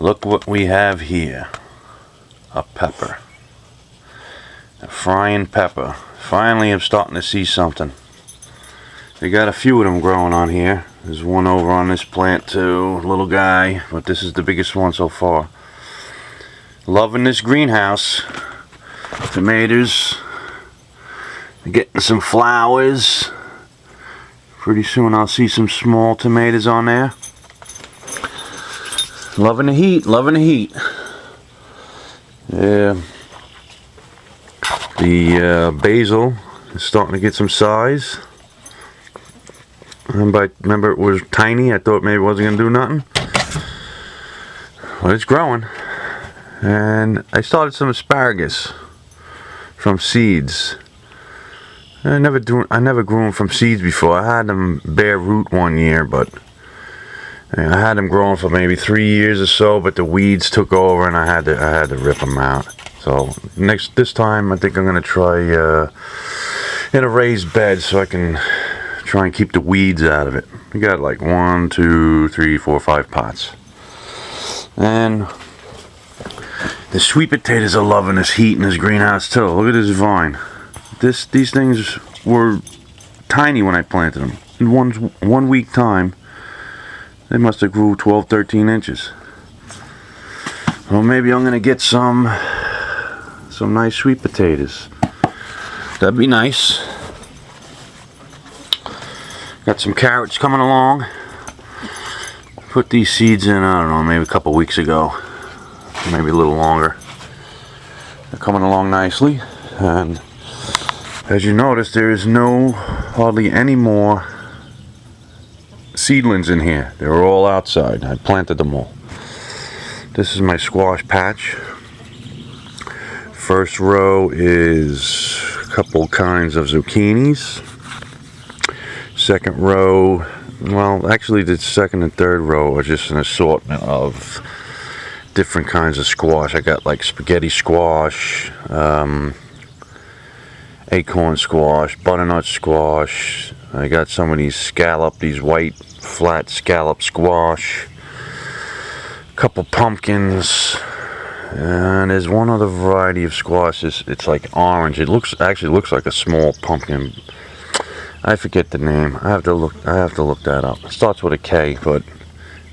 Look what we have here. A pepper. A frying pepper. Finally I'm starting to see something. We got a few of them growing on here. There's one over on this plant too, little guy, but this is the biggest one so far. Loving this greenhouse. Tomatoes. Getting some flowers. Pretty soon I'll see some small tomatoes on there. Loving the heat, loving the heat. Yeah. The basil is starting to get some size. Remember it was tiny. I thought maybe it wasn't going to do nothing. Well, it's growing. And I started some asparagus from seeds. I never grew them from seeds before. I had them bare root one year, but I had them growing for maybe 3 years or so, but the weeds took over and I had to rip them out. So this time I think I'm gonna try in a raised bed so I can try and keep the weeds out of it. We got like 1, 2, 3, 4, 5 pots. And the sweet potatoes are loving this heat in this greenhouse too. Look at this vine. These things were tiny when I planted them. In one week time, they must have grew 12, 13 inches. Well, maybe I'm gonna get some nice sweet potatoes. That'd be nice. Got some carrots coming along. Put these seeds in, I don't know, maybe a couple weeks ago. Maybe a little longer. They're coming along nicely. And as you notice, there is hardly any more seedlings in here. They were all outside. I planted them all. This is my squash patch. First row is a couple kinds of zucchinis. Second row, well, actually the second and third row are just an assortment of different kinds of squash. I got like spaghetti squash, acorn squash, butternut squash. I got some of these white flat scallop squash. A couple pumpkins. And there's one other variety of squash. It's like orange. It actually looks like a small pumpkin. I forget the name. I have to look that up. It starts with a K, but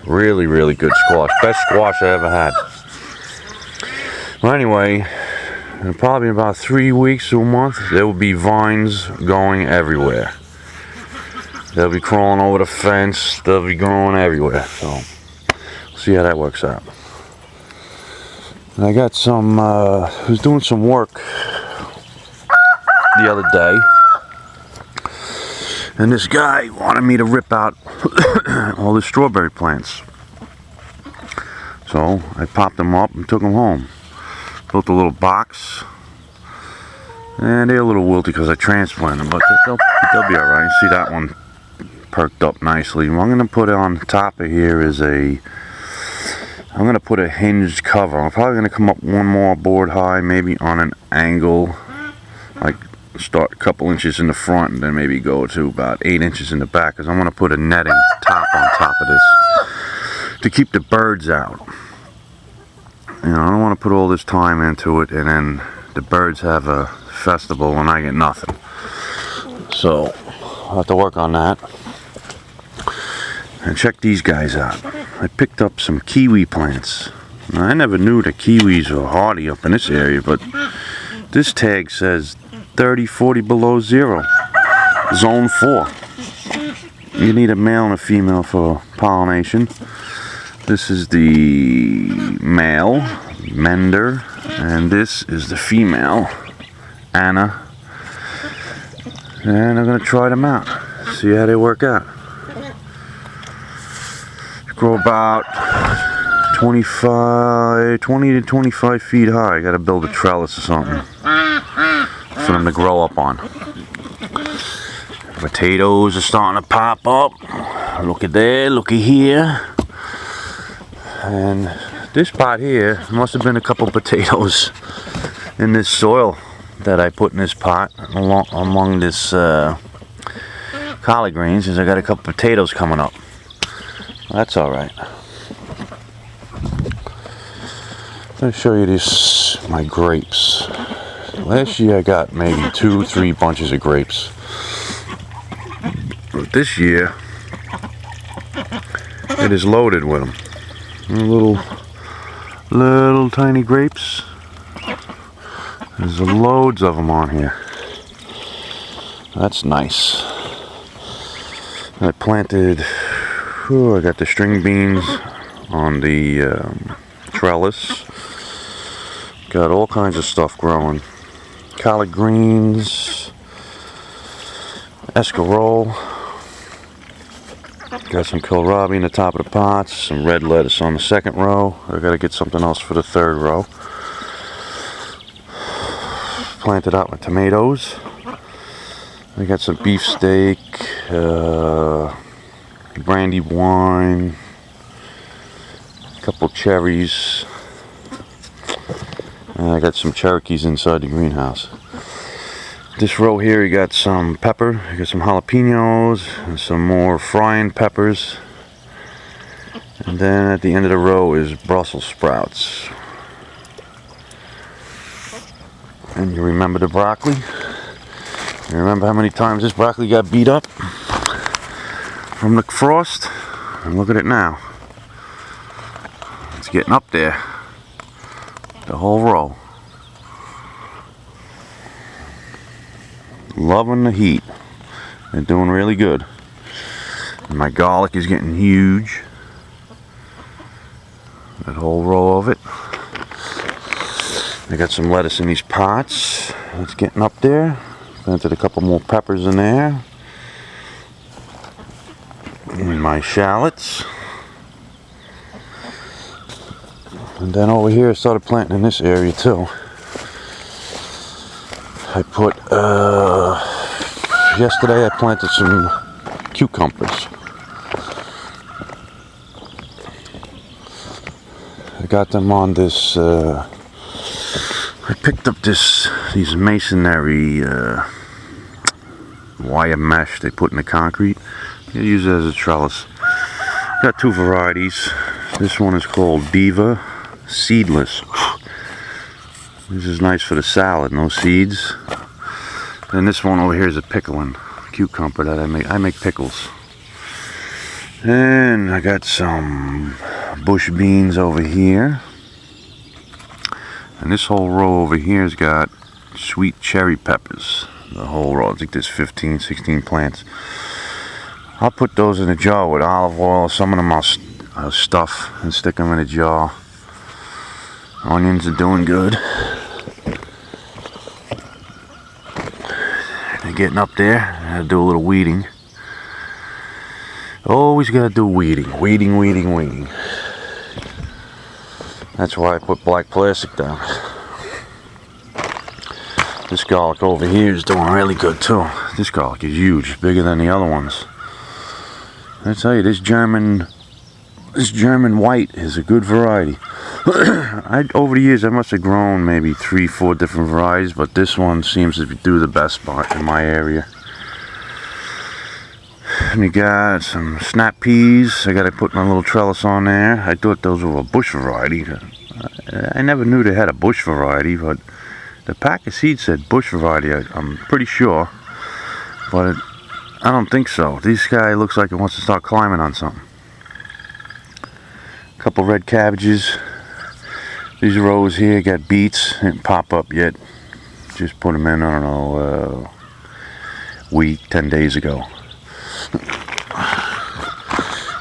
really, really good squash. Best squash I ever had. Well, anyway, in probably about 3 weeks to a month, there will be vines going everywhere. They'll be crawling over the fence. They'll be growing everywhere. So, we'll see how that works out. And I got some, I was doing some work the other day. And this guy wanted me to rip out all the strawberry plants. So, I popped them up and took them home. Built a little box. And they're a little wilty because I transplanted them, but they'll be alright. See that one perked up nicely. What I'm going to put on top of here is I'm going to put a hinged cover. I'm probably going to come up one more board high, maybe on an angle, like start a couple inches in the front and then maybe go to about 8 inches in the back, because I'm going to put a netting top on top of this to keep the birds out. You know, I don't want to put all this time into it and then the birds have a festival and I get nothing. So I'll have to work on that. And check these guys out. I picked up some kiwi plants. Now, I never knew that kiwis were hardy up in this area, but this tag says 30, 40 below zero. Zone 4. You need a male and a female for pollination. This is the male, Mender, and this is the female, Anna. And I'm going to try them out. See how they work out. Grow about 20 to 25 feet high. I gotta build a trellis or something for them to grow up on. Potatoes are starting to pop up. Looky there, looky here. And this pot here must have been a couple potatoes in this soil that I put in this pot among this collard greens, since I got a couple potatoes coming up. That's alright. Let me show you this, my grapes. Last year I got maybe 2-3 bunches of grapes. But this year, it is loaded with them. Little tiny grapes. There's loads of them on here. That's nice. I planted, I got the string beans on the trellis. Got all kinds of stuff growing. Collard greens, escarole. Got some kohlrabi in the top of the pots, some red lettuce on the second row. I gotta get something else for the third row. Planted out my tomatoes. I got some beefsteak, brandy wine, a couple cherries. And I got some Cherokees inside the greenhouse. This row here, you got some pepper, you got some jalapenos, and some more frying peppers. And then at the end of the row is Brussels sprouts. And you remember the broccoli? You remember how many times this broccoli got beat up from the frost? And look at it now. It's getting up there. The whole row. Loving the heat. They're doing really good. And my garlic is getting huge. That whole row of it. I got some lettuce in these pots. It's getting up there. Planted a couple more peppers in there. And my shallots. And then over here I started planting in this area too. I put, yesterday I planted some cucumbers. I got them on this, I picked up these masonry wire mesh they put in the concrete. You use it as a trellis. Got two varieties. This one is called Diva Seedless. This is nice for the salad, no seeds. And this one over here is a pickling cucumber that I make pickles. And I got some bush beans over here. And this whole row over here has got sweet cherry peppers. The whole row, I think there's 15, 16 plants. I'll put those in a jar with olive oil. Some of them I'll stuff and stick them in a jar. Onions are doing good. They're getting up there. I gotta do a little weeding. Always gotta do weeding. Weeding. That's why I put black plastic down. This garlic over here is doing really good too. This garlic is huge, bigger than the other ones. I tell you, this German white is a good variety. Over the years I must have grown maybe 3-4 different varieties, but this one seems to do the best in my area. And we got some snap peas. I got to put my little trellis on there. I thought those were a bush variety. I never knew they had a bush variety, but the pack of seeds said bush variety. I'm pretty sure, but I don't think so. This guy looks like it wants to start climbing on something. A couple red cabbages. These rows here got beets. Didn't pop up yet. Just put them in, I don't know, week, 10 days ago.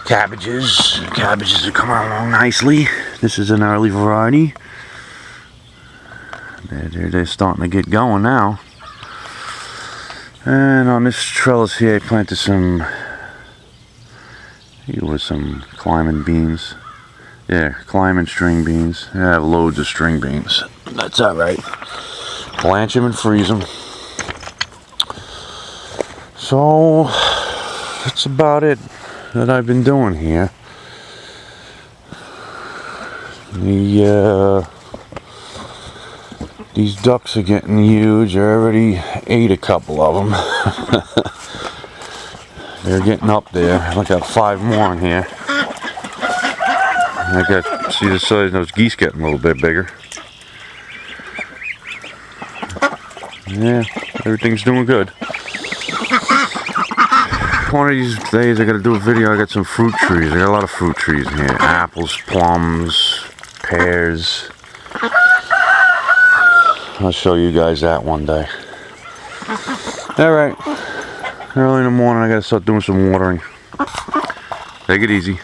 Cabbages are coming along nicely. This is an early variety. They're starting to get going now. And on this trellis here I planted some, here was some climbing beans. Yeah, climbing string beans. I have loads of string beans. That's alright. Blanch them and freeze them. So that's about it that I've been doing here. These ducks are getting huge. I already ate a couple of them. They're getting up there. I got 5 more in here. I got, see the size of those geese getting a little bit bigger. Yeah, everything's doing good. One of these days I gotta do a video. I got some fruit trees. I got a lot of fruit trees in here. Apples, plums, pears. I'll show you guys that one day. Alright. Early in the morning I gotta start doing some watering. Take it easy.